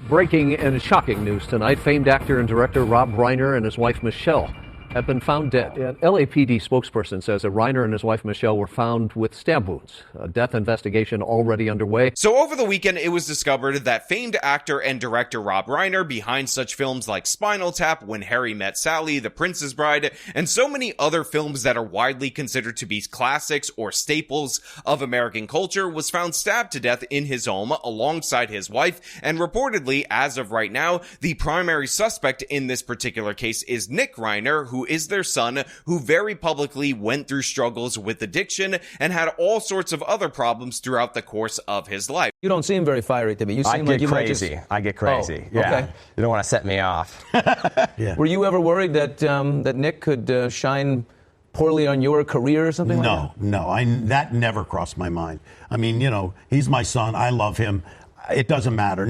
Breaking and shocking news tonight. Famed actor and director Rob Reiner and his wife Michele have been found dead. An LAPD spokesperson says that Reiner and his wife Michele were found with stab wounds. A death investigation already underway. So over the weekend, it was discovered that famed actor and director Rob Reiner, behind such films like Spinal Tap, When Harry Met Sally, The Princess Bride, and so many other films that are widely considered to be classics or staples of American culture, was found stabbed to death in his home alongside his wife. And reportedly, as of right now, the primary suspect in this particular case is Nick Reiner, who is their son, who very publicly went through struggles with addiction and had all sorts of other problems throughout the course of his life. You don't seem very fiery to me. You seem like you might just... I get crazy. Oh, yeah. Okay. You don't want to set me off. Yeah. Were you ever worried that that Nick could shine poorly on your career or something like that? No. That never crossed my mind. I mean, he's my son. I love him. It doesn't matter.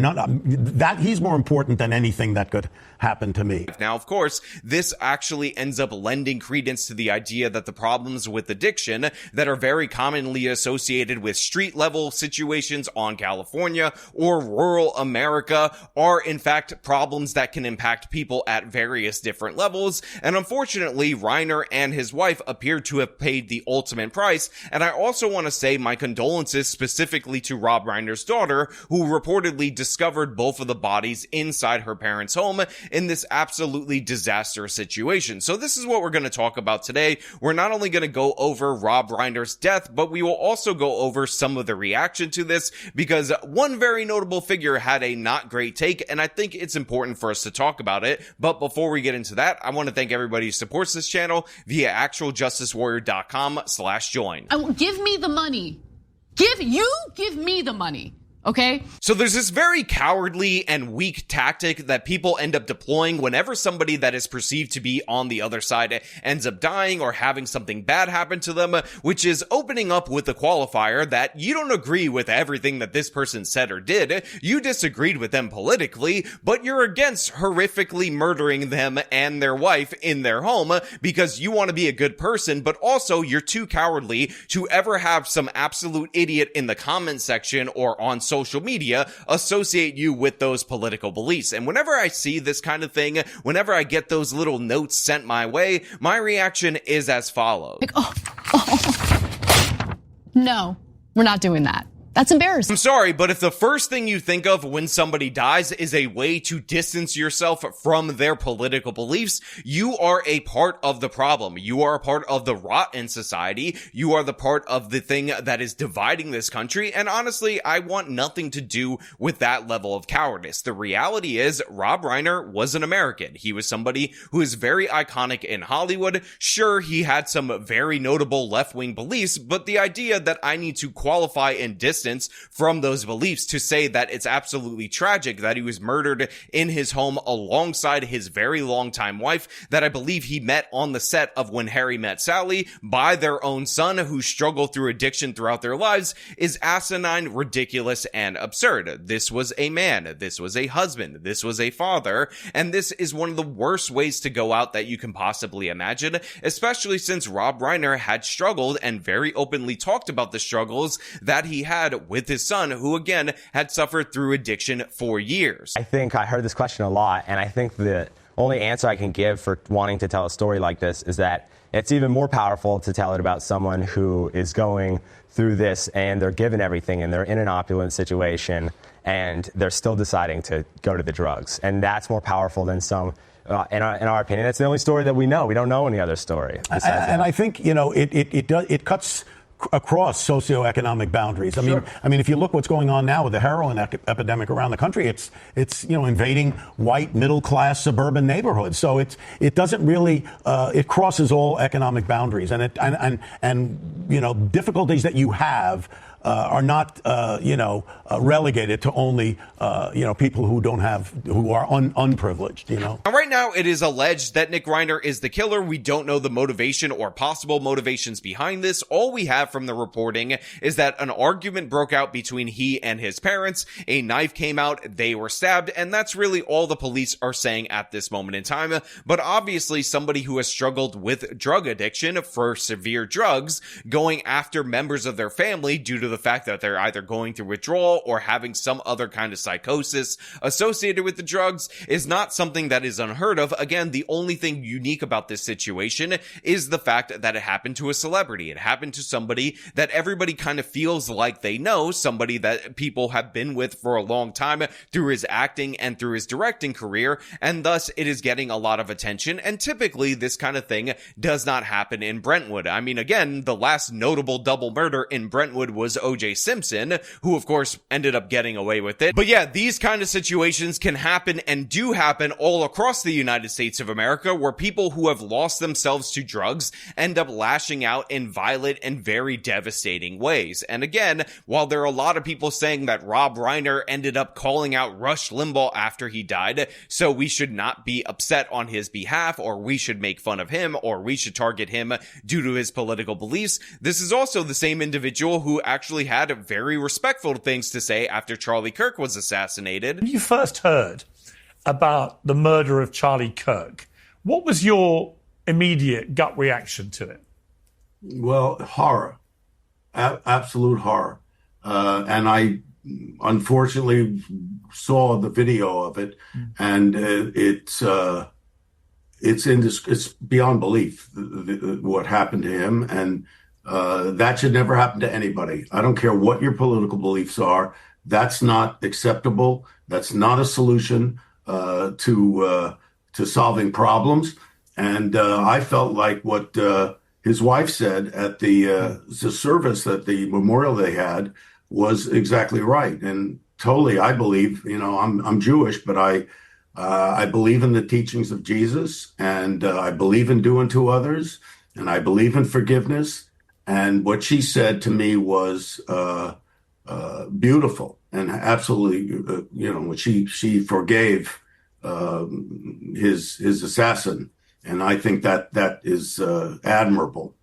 He's more important than anything that could happen to me. Now, of course, this actually ends up lending credence to the idea that the problems with addiction that are very commonly associated with street-level situations on California or rural America are, in fact, problems that can impact people at various different levels. And unfortunately, Reiner and his wife appear to have paid the ultimate price. And I also want to say my condolences specifically to Rob Reiner's daughter, who reportedly discovered both of the bodies inside her parents' home in this absolutely disastrous situation. So this is what we're going to talk about today. We're not only going to go over Rob Reiner's death, but we will also go over some of the reaction to this, because one very notable figure had a not great take, and I think it's important for us to talk about it. But before we get into that, I want to thank everybody who supports this channel via actualjusticewarrior.com/join. Give me the money. Give me the money. Okay? So there's this very cowardly and weak tactic that people end up deploying whenever somebody that is perceived to be on the other side ends up dying or having something bad happen to them, which is opening up with the qualifier that you don't agree with everything that this person said or did. You disagreed with them politically, but you're against horrifically murdering them and their wife in their home because you want to be a good person, but also you're too cowardly to ever have some absolute idiot in the comment section or on social media associate you with those political beliefs. And whenever I see this kind of thing, whenever I get those little notes sent my way, my reaction is as follows. No, we're not doing that. That's embarrassing. I'm sorry, but if the first thing you think of when somebody dies is a way to distance yourself from their political beliefs, you are a part of the problem. You are a part of the rot in society. You are the part of the thing that is dividing this country. And honestly, I want nothing to do with that level of cowardice. The reality is Rob Reiner was an American. He was somebody who is very iconic in Hollywood. Sure, he had some very notable left-wing beliefs, but the idea that I need to qualify and distance from those beliefs to say that it's absolutely tragic that he was murdered in his home alongside his very long-time wife that I believe he met on the set of When Harry Met Sally by their own son who struggled through addiction throughout their lives is asinine, ridiculous, and absurd. This was a man. This was a husband. This was a father. And this is one of the worst ways to go out that you can possibly imagine, especially since Rob Reiner had struggled and very openly talked about the struggles that he had with his son, who again had suffered through addiction for years. I think I heard this question a lot, and I think the only answer I can give for wanting to tell a story like this is that it's even more powerful to tell it about someone who is going through this and they're given everything and they're in an opulent situation and they're still deciding to go to the drugs. And that's more powerful than some, in our opinion, that's the only story that we know. We don't know any other story. And I think, it cuts across socioeconomic boundaries. I mean, if you look what's going on now with the heroin epidemic around the country, it's invading white middle class suburban neighborhoods. So it doesn't really it crosses all economic boundaries, and difficulties that you have are not relegated to only people who are unprivileged. Now, right now, it is alleged that Nick Reiner is the killer. We don't know the motivation or possible motivations behind this. All we have from the reporting is that an argument broke out between he and his parents. A knife came out. They were stabbed, and that's really all the police are saying at this moment in time. But obviously, somebody who has struggled with drug addiction for severe drugs, going after members of their family due to to the fact that they're either going through withdrawal or having some other kind of psychosis associated with the drugs is not something that is unheard of. Again, the only thing unique about this situation is the fact that it happened to a celebrity. It happened to somebody that everybody kind of feels like they know, somebody that people have been with for a long time through his acting and through his directing career, and thus it is getting a lot of attention. And typically this kind of thing does not happen in Brentwood. I mean, again, the last notable double murder in Brentwood was O.J. Simpson, who of course ended up getting away with it. But yeah, these kind of situations can happen and do happen all across the United States of America, where people who have lost themselves to drugs end up lashing out in violent and very devastating ways. And again, while there are a lot of people saying that Rob Reiner ended up calling out Rush Limbaugh after he died, so we should not be upset on his behalf, or we should make fun of him, or we should target him due to his political beliefs, this is also the same individual who actually had very respectful things to say after Charlie Kirk was assassinated. When you first heard about the murder of Charlie Kirk, what was your immediate gut reaction to it? Well, horror, absolute horror. And I unfortunately saw the video of it, and it's beyond belief what happened to him, and that should never happen to anybody. I don't care what your political beliefs are. That's not acceptable. That's not a solution to solving problems. And I felt like what his wife said at the service, that the memorial they had, was exactly right. And totally, I believe, I'm Jewish, but I believe in the teachings of Jesus, and I believe in doing to others, and I believe in forgiveness. And what she said to me was beautiful, and absolutely, she forgave his assassin, and I think that is admirable.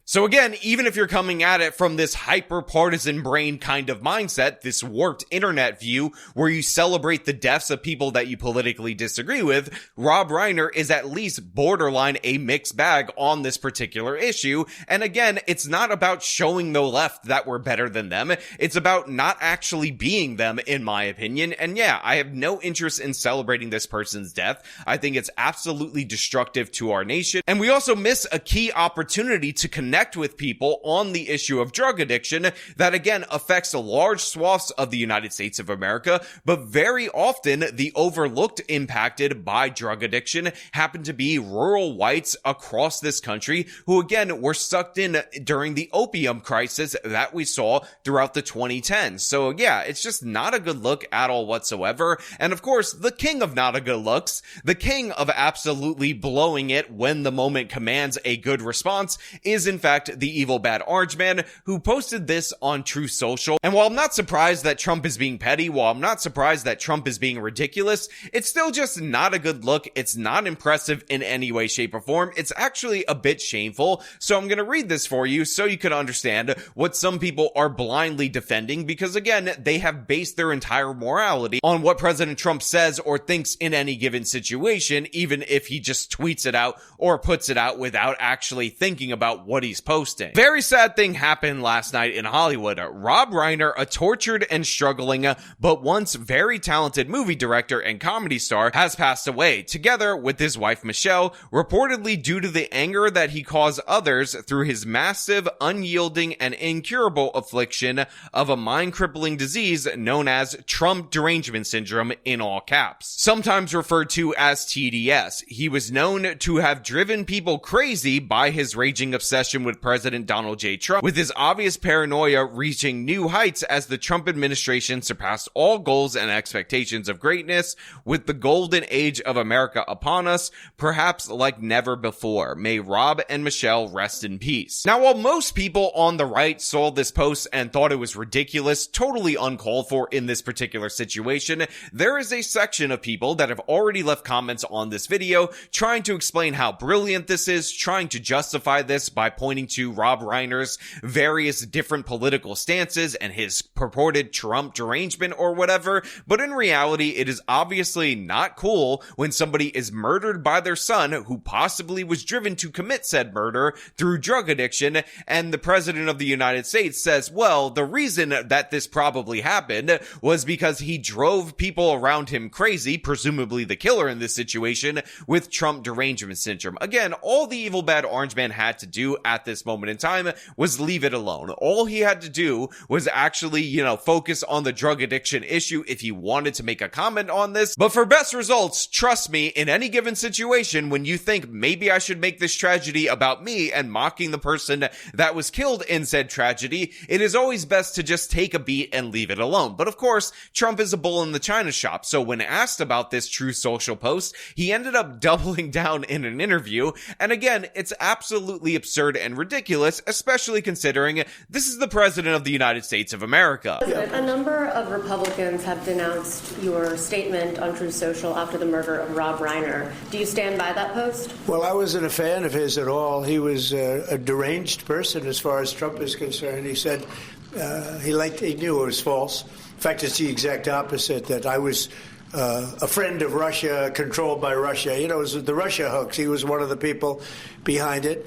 So again, even if you're coming at it from this hyper-partisan brain kind of mindset, this warped internet view where you celebrate the deaths of people that you politically disagree with, Rob Reiner is at least borderline a mixed bag on this particular issue. And again, it's not about showing the left that we're better than them. It's about not actually being them, in my opinion. And yeah, I have no interest in celebrating this person's death. I think it's absolutely destructive to our nation. And we also miss a key opportunity to connect with people on the issue of drug addiction that again affects large swaths of the United States of America, but very often the overlooked impacted by drug addiction happen to be rural whites across this country who again were sucked in during the opium crisis that we saw throughout the 2010s. So yeah, it's just not a good look at all whatsoever. And of course, the king of not a good looks, the king of absolutely blowing it when the moment commands a good response, is in fact the evil bad orange man who posted this on Truth Social. And while I'm not surprised that Trump is being petty, while I'm not surprised that Trump is being ridiculous, it's still just not a good look. It's not impressive in any way, shape, or form. It's actually a bit shameful. So I'm going to read this for you so you can understand what some people are blindly defending, because again, they have based their entire morality on what President Trump says or thinks in any given situation, even if he just tweets it out or puts it out without actually thinking about what he's posting. Very sad thing happened last night in Hollywood. Rob Reiner, a tortured and struggling but once very talented movie director and comedy star, has passed away, together with his wife Michele, reportedly due to the anger that he caused others through his massive, unyielding, and incurable affliction of a mind-crippling disease known as Trump derangement syndrome in all caps, sometimes referred to as TDS. He was known to have driven people crazy by his raging obsession with President Donald J. Trump, with his obvious paranoia reaching new heights as the Trump administration surpassed all goals and expectations of greatness, with the golden age of America upon us, perhaps like never before. May Rob and Michele rest in peace. Now, while most people on the right saw this post and thought it was ridiculous, totally uncalled for in this particular situation, there is a section of people that have already left comments on this video trying to explain how brilliant this is, trying to justify this by pointing pointing to Rob Reiner's various different political stances and his purported Trump derangement or whatever. But in reality, it is obviously not cool when somebody is murdered by their son who possibly was driven to commit said murder through drug addiction, and the president of the United States says, well, the reason that this probably happened was because he drove people around him crazy, presumably the killer in this situation, with Trump derangement syndrome. Again, all the evil bad orange man had to do at this moment in time was leave it alone. All he had to do was actually, focus on the drug addiction issue if he wanted to make a comment on this. But for best results, trust me, in any given situation, when you think maybe I should make this tragedy about me and mocking the person that was killed in said tragedy, it is always best to just take a beat and leave it alone. But of course, Trump is a bull in the china shop, so when asked about this Truth Social post, he ended up doubling down in an interview, and again, it's absolutely absurd and ridiculous, especially considering this is the President of the United States of America. A number of Republicans have denounced your statement on Truth Social after the murder of Rob Reiner. Do you stand by that post? Well, I wasn't a fan of his at all. He was a deranged person as far as Trump is concerned. He said he knew it was false. In fact, it's the exact opposite, that I was a friend of Russia, controlled by Russia. It was the Russia hoax. He was one of the people behind it.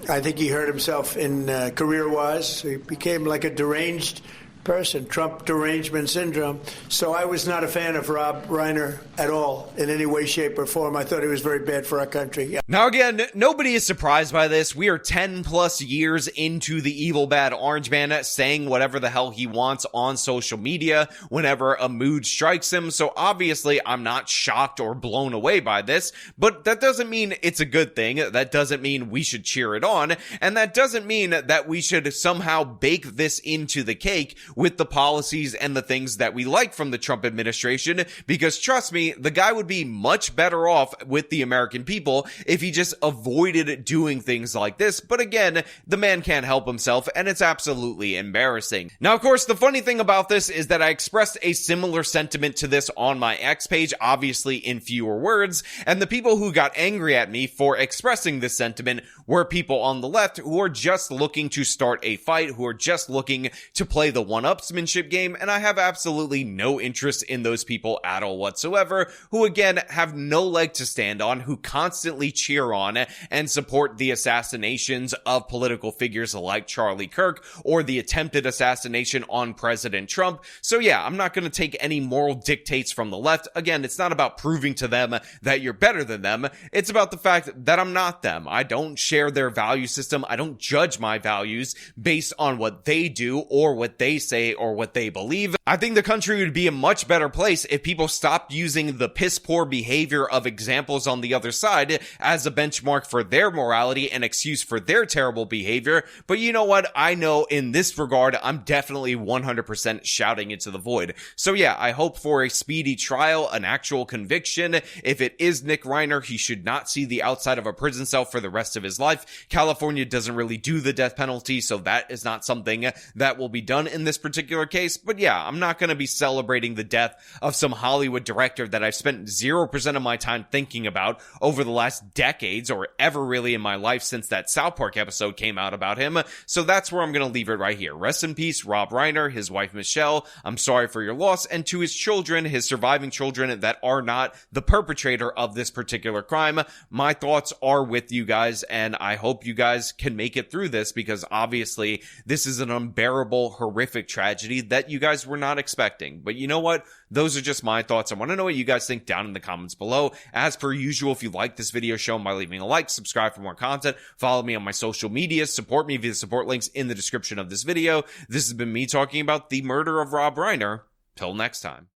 I think he hurt himself in career-wise. He became like a deranged person, Trump derangement syndrome. So I was not a fan of Rob Reiner at all in any way, shape, or form. I thought he was very bad for our country. Yeah. Now again, nobody is surprised by this. We are 10 plus years into the evil bad orange man saying whatever the hell he wants on social media whenever a mood strikes him. So obviously I'm not shocked or blown away by this, but that doesn't mean it's a good thing. That doesn't mean we should cheer it on. And that doesn't mean that we should somehow bake this into the cake with the policies and the things that we like from the Trump administration, because trust me, the guy would be much better off with the American people if he just avoided doing things like this. But again, the man can't help himself, and it's absolutely embarrassing. Now, of course, the funny thing about this is that I expressed a similar sentiment to this on my X page, obviously in fewer words, and the people who got angry at me for expressing this sentiment were people on the left who are just looking to start a fight, who are just looking to play the one-upsmanship game, and I have absolutely no interest in those people at all whatsoever, who again have no leg to stand on, who constantly cheer on and support the assassinations of political figures like Charlie Kirk or the attempted assassination on President Trump. So yeah, I'm not going to take any moral dictates from the left. Again, it's not about proving to them that you're better than them. It's about the fact that I'm not them. I don't share their value system. I don't judge my values based on what they do or what they say or what they believe. I think the country would be a much better place if people stopped using the piss poor behavior of examples on the other side as a benchmark for their morality and excuse for their terrible behavior. But you know what? I know in this regard, I'm definitely 100% shouting into the void. So yeah, I hope for a speedy trial, an actual conviction. If it is Nick Reiner, he should not see the outside of a prison cell for the rest of his life. California doesn't really do the death penalty, so that is not something that will be done in this particular case. But yeah, I'm not going to be celebrating the death of some Hollywood director that I've spent 0% of my time thinking about over the last decades or ever really in my life since that South Park episode came out about him. So that's where I'm going to leave it right here. Rest in peace, Rob Reiner, his wife Michele. I'm sorry for your loss, and to his children, his surviving children that are not the perpetrator of this particular crime, my thoughts are with you guys, and I hope you guys can make it through this, because obviously this is an unbearable, horrific tragedy that you guys were not expecting. But you know what? Those are just my thoughts. I want to know what you guys think down in the comments below. As per usual, if you like this video, show them by leaving a like, subscribe for more content, follow me on my social media, support me via the support links in the description of this video. This has been me talking about the murder of Rob Reiner. Till next time.